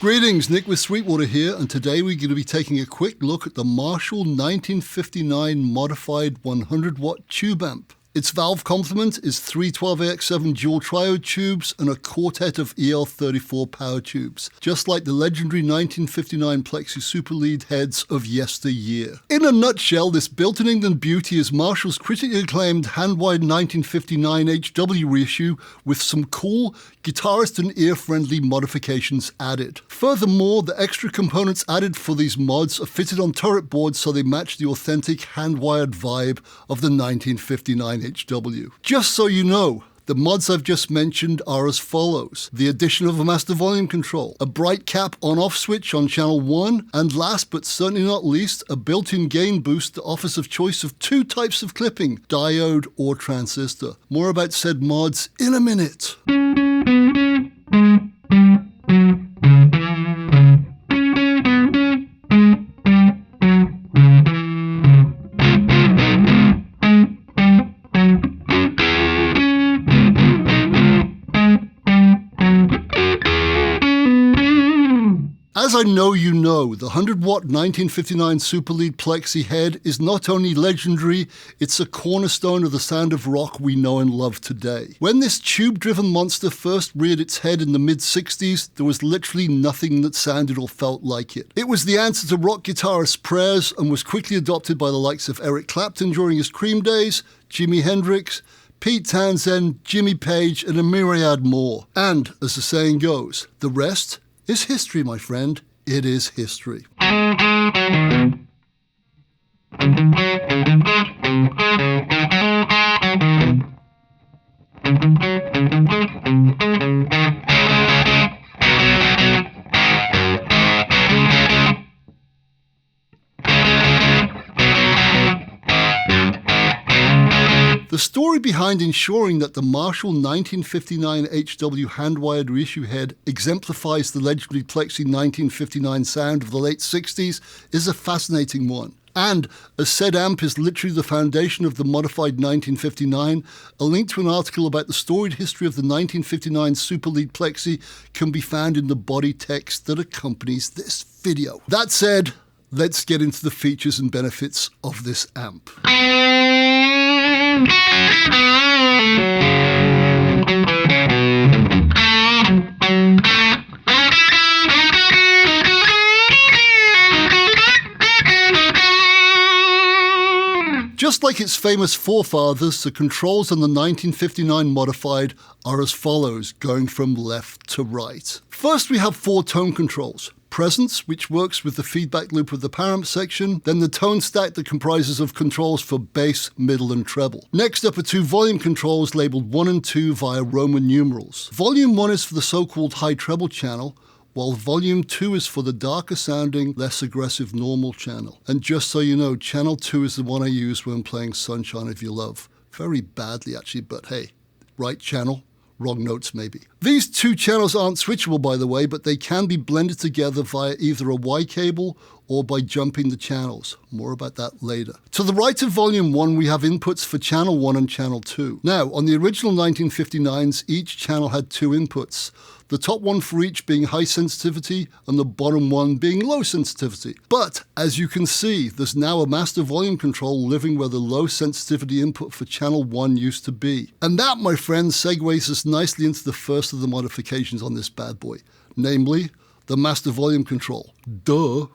Greetings, Nick with Sweetwater here, and today we're going to be taking a quick look at the Marshall 1959 modified 100-watt tube amp. Its valve complement is three 12AX7 dual triode tubes and a quartet of EL34 power tubes, just like the legendary 1959 Plexi Super Lead heads of yesteryear. In a nutshell, this built-in England beauty is Marshall's critically acclaimed hand-wired 1959 HW reissue with some cool, guitarist and ear-friendly modifications added. Furthermore, the extra components added for these mods are fitted on turret boards so they match the authentic hand-wired vibe of the 1959 HW. Just so you know, the mods I've just mentioned are as follows: the addition of a master volume control, a bright cap on-off switch on channel 1, and last but certainly not least, a built-in gain boost that offers a choice of two types of clipping, diode or transistor. More about said mods in a minute. As I know you know, the 100-watt 1959 Super Lead Plexi head is not only legendary, it's a cornerstone of the sound of rock we know and love today. When this tube-driven monster first reared its head in the mid-60s, there was literally nothing that sounded or felt like it. It was the answer to rock guitarists' prayers and was quickly adopted by the likes of Eric Clapton during his Cream days, Jimi Hendrix, Pete Townsend, Jimmy Page, and a myriad more. And, as the saying goes, the rest is history, my friend. It is history. The story behind ensuring that the Marshall 1959 HW hand-wired reissue head exemplifies the legendary Plexi 1959 sound of the late 60s is a fascinating one. And, as said amp is literally the foundation of the modified 1959, a link to an article about the storied history of the 1959 Super Lead Plexi can be found in the body text that accompanies this video. That said, let's get into the features and benefits of this amp. Just like its famous forefathers, the controls on the 1959 modified are as follows, going from left to right. First, we have 4 tone controls. Presence, which works with the feedback loop of the power amp section, then the tone stack that comprises of controls for bass, middle, and treble. Next up are 2 volume controls labeled 1 and 2 via Roman numerals. Volume 1 is for the so-called high treble channel, while volume 2 is for the darker sounding, less aggressive normal channel. And just so you know, channel 2 is the one I use when playing Sunshine of Your Love. Very badly actually, but hey, right channel, wrong notes maybe. These 2 channels aren't switchable, by the way, but they can be blended together via either a Y cable or by jumping the channels. More about that later. To the right of volume 1, we have inputs for channel 1 and channel 2. Now, on the original 1959s, each channel had 2 inputs. The top one for each being high sensitivity and the bottom one being low sensitivity. But, as you can see, there's now a master volume control living where the low sensitivity input for channel 1 used to be. And that, my friends, segues us nicely into the first of the modifications on this bad boy, namely, the master volume control. Duh.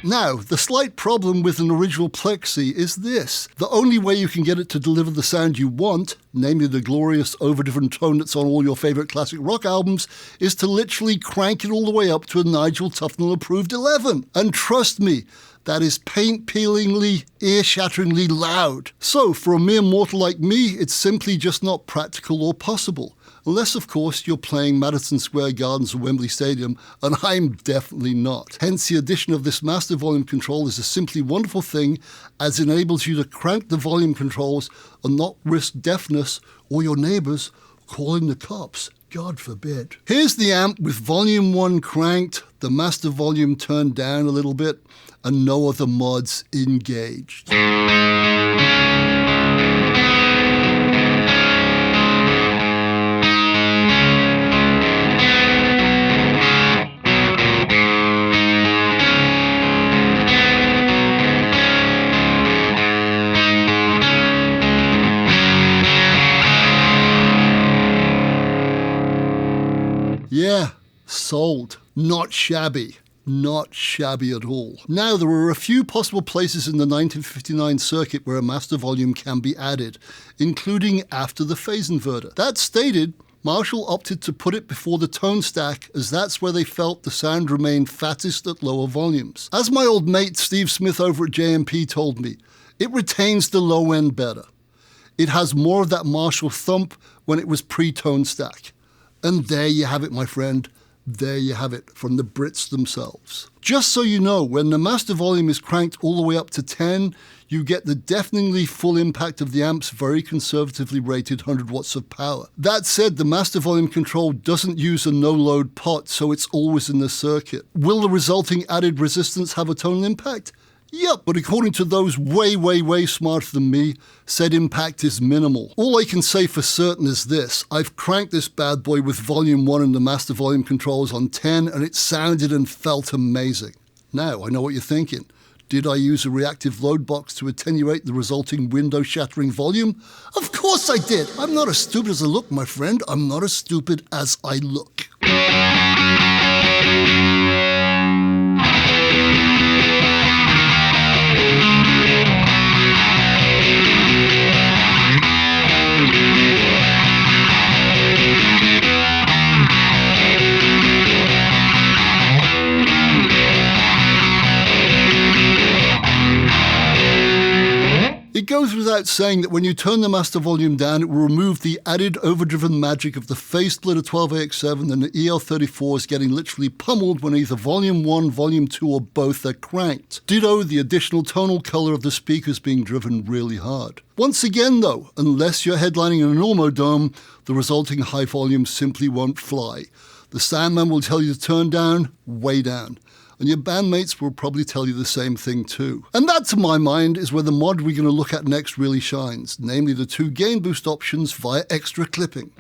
Now, the slight problem with an original Plexi is this. The only way you can get it to deliver the sound you want, namely the glorious overdriven tone that's on all your favorite classic rock albums, is to literally crank it all the way up to a Nigel Tufnell approved 11. And trust me, that is paint-peelingly, ear-shatteringly loud. So, for a mere mortal like me, it's simply just not practical or possible. Unless, of course, you're playing Madison Square Gardens or Wembley Stadium, and I'm definitely not. Hence, the addition of this master volume control is a simply wonderful thing, as it enables you to crank the volume controls and not risk deafness or your neighbors calling the cops. God forbid. Here's the amp with volume 1 cranked, the master volume turned down a little bit, and no other mods engaged. Yeah, sold. Not shabby. Not shabby at all. Now, there are a few possible places in the 1959 circuit where a master volume can be added, including after the phase inverter. That stated, Marshall opted to put it before the tone stack, as that's where they felt the sound remained fattest at lower volumes. As my old mate Steve Smith over at JMP told me, it retains the low end better. It has more of that Marshall thump when it was pre-tone stack. And there you have it, my friend. There you have it, from the Brits themselves. Just so you know, when the master volume is cranked all the way up to 10, you get the deafeningly full impact of the amp's very conservatively rated 100 watts of power. That said, the master volume control doesn't use a no-load pot, so it's always in the circuit. Will the resulting added resistance have a tonal impact? Yep, but according to those way smarter than me, said impact is minimal. All I can say for certain is this: I've cranked this bad boy with volume 1 and the master volume controls on 10, and it sounded and felt amazing. Now, I know what you're thinking. Did I use a reactive load box to attenuate the resulting window-shattering volume? Of course I did! I'm not as stupid as I look, my friend. I'm not as stupid as I look. It goes without saying that when you turn the master volume down, it will remove the added overdriven magic of the phase splitter 12AX7 and the EL34s getting literally pummeled when either volume 1, volume 2 or both are cranked. Ditto the additional tonal color of the speakers being driven really hard. Once again though, unless you're headlining an Enormo Dome, the resulting high volume simply won't fly. The soundman will tell you to turn down, way down. And your bandmates will probably tell you the same thing too. And that, to my mind, is where the mod we're going to look at next really shines, namely the 2 gain boost options via extra clipping.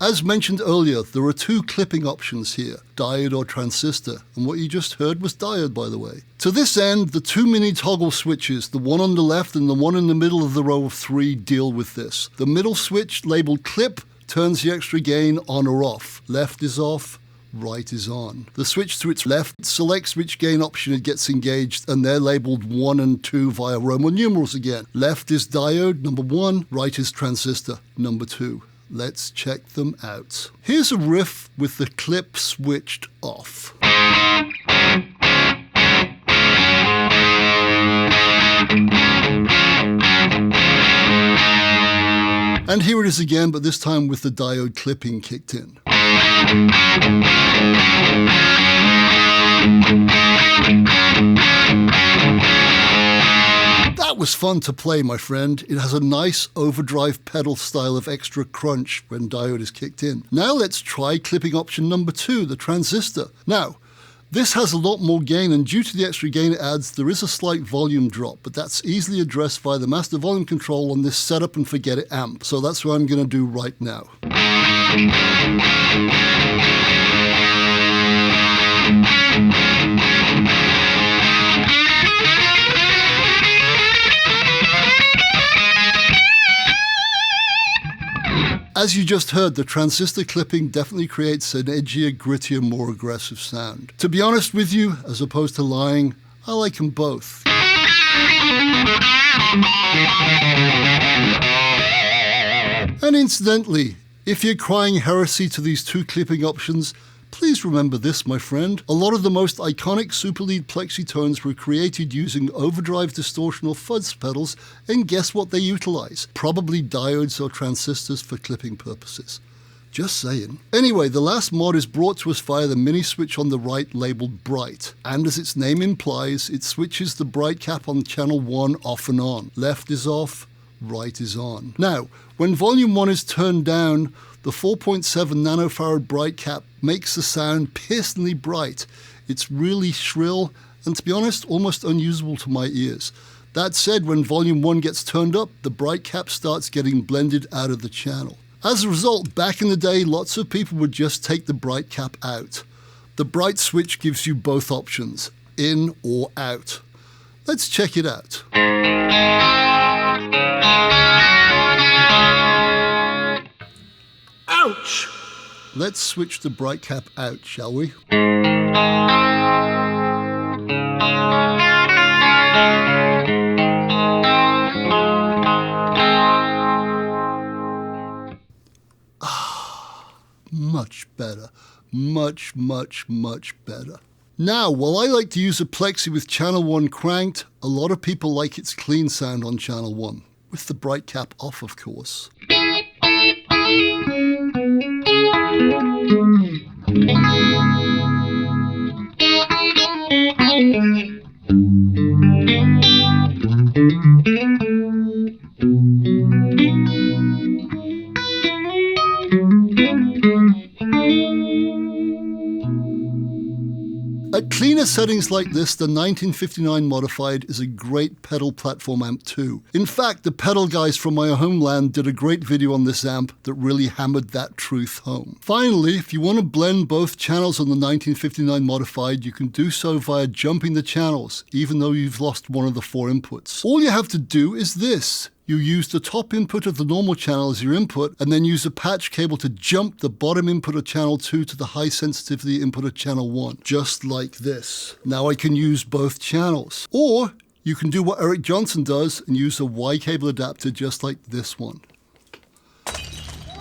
As mentioned earlier, there are 2 clipping options here, diode or transistor, and what you just heard was diode, by the way. To this end, the 2 mini toggle switches, the one on the left and the one in the middle of the row of 3, deal with this. The middle switch, labeled clip, turns the extra gain on or off. Left is off, right is on. The switch to its left selects which gain option it gets engaged, and they're labeled 1 and 2 via Roman numerals again. Left is diode, number 1, right is transistor, number 2. Let's check them out. Here's a riff with the clip switched off. And here it is again, but this time with the diode clipping kicked in. That was fun to play, my friend. It has a nice overdrive pedal style of extra crunch when diode is kicked in. Now let's try clipping option number 2, the transistor. Now, this has a lot more gain, and due to the extra gain it adds, there is a slight volume drop, but that's easily addressed via the master volume control on this setup and forget it amp. So that's what I'm going to do right now. As you just heard, the transistor clipping definitely creates an edgier, grittier, more aggressive sound. To be honest with you, as opposed to lying, I like them both. And incidentally, if you're crying heresy to these 2 clipping options, please remember this, my friend. A lot of the most iconic super lead plexi tones were created using overdrive distortion or fuzz pedals, and guess what they utilize? Probably diodes or transistors for clipping purposes. Just saying. Anyway, the last mod is brought to us via the mini switch on the right labelled bright. And as its name implies, it switches the bright cap on channel 1 off and on. Left is off, right is on. Now, when volume 1 is turned down, the 4.7 nanofarad bright cap makes the sound piercingly bright. It's really shrill and, to be honest, almost unusable to my ears. That said, when volume 1 gets turned up, the bright cap starts getting blended out of the channel. As a result, back in the day, lots of people would just take the bright cap out. The bright switch gives you both options, in or out. Let's check it out. Ouch! Let's switch the bright cap out, shall we? Much better. Much, much, much better. Now, while I like to use a plexi with channel 1 cranked, a lot of people like its clean sound on channel 1, with the bright cap off, of course. At cleaner settings like this, the 1959 Modified is a great pedal platform amp too. In fact, the pedal guys from my homeland did a great video on this amp that really hammered that truth home. Finally, if you want to blend both channels on the 1959 Modified, you can do so via jumping the channels, even though you've lost one of the 4 inputs. All you have to do is this. You use the top input of the normal channel as your input, and then use a patch cable to jump the bottom input of channel 2 to the high sensitivity input of channel 1, just like this. Now I can use both channels. Or you can do what Eric Johnson does and use a Y cable adapter just like this one.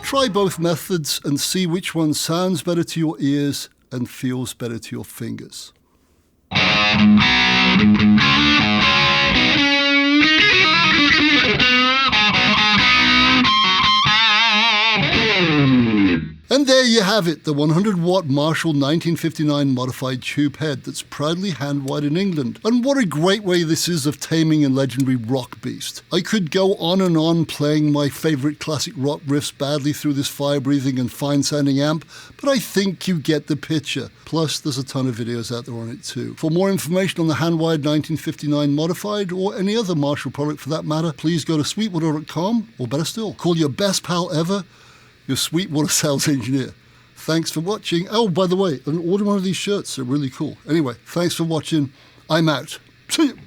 Try both methods and see which one sounds better to your ears and feels better to your fingers. And there you have it, the 100-watt Marshall 1959 Modified tube head that's proudly hand-wired in England. And what a great way this is of taming a legendary rock beast. I could go on and on playing my favourite classic rock riffs badly through this fire-breathing and fine-sounding amp, but I think you get the picture. Plus, there's a ton of videos out there on it too. For more information on the hand-wired 1959 Modified, or any other Marshall product for that matter, please go to sweetwater.com, or better still, call your best pal ever, your Sweetwater sales engineer. Thanks for watching. Oh, by the way, order one of these shirts. They're really cool. Anyway, thanks for watching. I'm out. See you.